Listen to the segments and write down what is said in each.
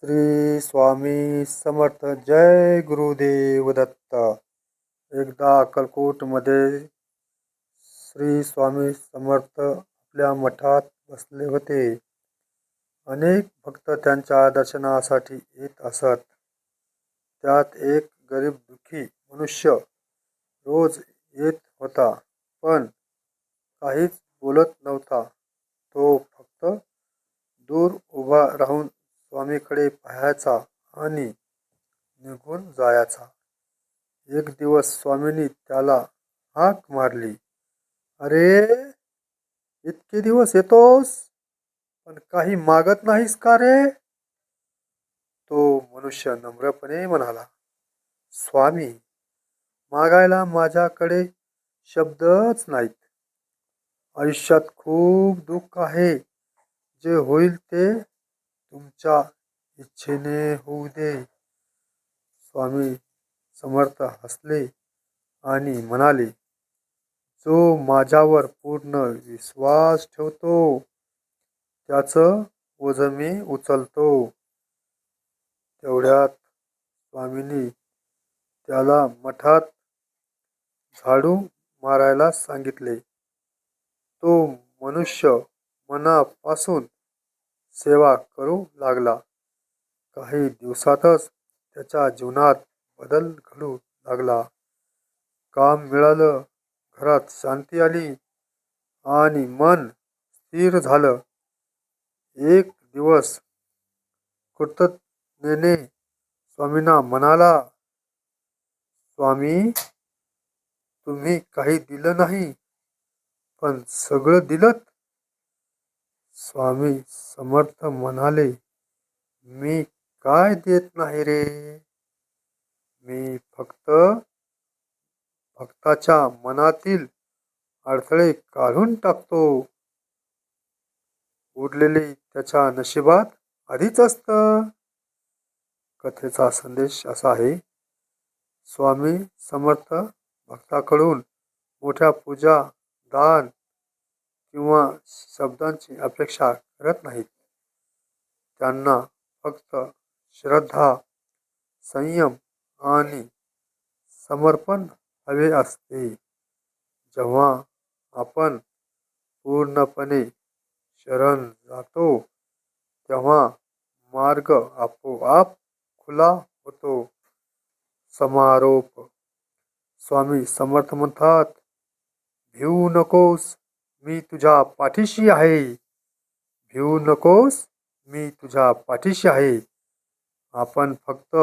श्री स्वामी समर्थ. जय गुरुदेव दत्त. एकदा अक्कलकोटमध्ये श्री स्वामी समर्थ आपल्या मठात बसले होते. अनेक भक्त त्यांच्या दर्शनासाठी येत असत. त्यात एक गरीब दुःखी मनुष्य रोज येत होता, पण काहीच बोलत नव्हता. तो फक्त दूर उभा राहून स्वामीकडे पाहायचा आणि निघून जायचा. एक दिवस स्वामींनी त्याला हाक मारली. "अरे, इतके दिवस येतोस, पण काही मागत नाहीस का रे?" तो मनुष्य नम्रपणे म्हणाला, "स्वामी, मागायला माझ्याकडे शब्दच नाहीत. आयुष्यात खूप दुःख आहे. जे होईल ते तुमच्या इच्छेने होऊ दे." स्वामी समर्थ हसले आणि म्हणाले, "जो माझ्यावर पूर्ण विश्वास ठेवतो, त्याचं ओझं मी उचलतो." तेवढ्यात स्वामींनी त्याला मठात झाडू मारायला सांगितले. तो मनुष्य मनापासून सेवा करू लागला. काही दिवसातच त्याच्या जीवनात बदल घडू लागला. काम मिळालं, घरात शांती आली आणि मन स्थिर झालं. एक दिवस कृतज्ञतेने स्वामींना म्हणाला, "स्वामी, तुम्ही काही दिलं नाही, पण सगळं दिलत." स्वामी समर्थ म्हणाले, "मी काय देत नाही रे. मी फक्त भक्ताच्या मनातील अडथळे काढून टाकतो. उरलेले त्याच्या नशिबात आधीच असतं." कथेचा संदेश असा आहे, स्वामी समर्थ भक्ताकडून मोठ्या पूजा, दान किंवा शब्दांची अपेक्षा करत नाहीत. त्यांना फक्त श्रद्धा, संयम आणि समर्पण हवे असते. जेव्हा आपण पूर्णपणे शरण जातो, तेव्हा मार्ग आपोआप खुला होतो. समारोप. स्वामी समर्थ म्हणतात, "भिवू नकोस, मी तुझ्या पाठीशी आहे. भिवू नकोस, मी तुझ्या पाठीशी आहे." आपण फक्त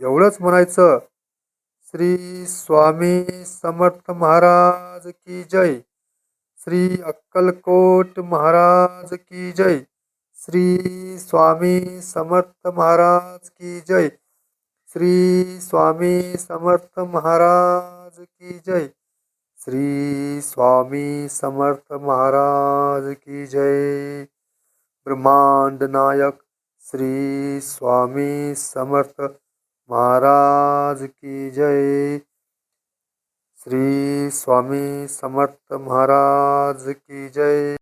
एवढंच म्हणायचं, "श्री स्वामी समर्थ महाराज की जय. श्री अक्कलकोट महाराज की जय. श्री स्वामी समर्थ महाराज की जय. श्री स्वामी समर्थ महाराज की जय. श्री स्वामी समर्थ महाराज की जय." ब्रह्मांड नायक श्री स्वामी समर्थ महाराज की जय. श्री स्वामी समर्थ महाराज की जय.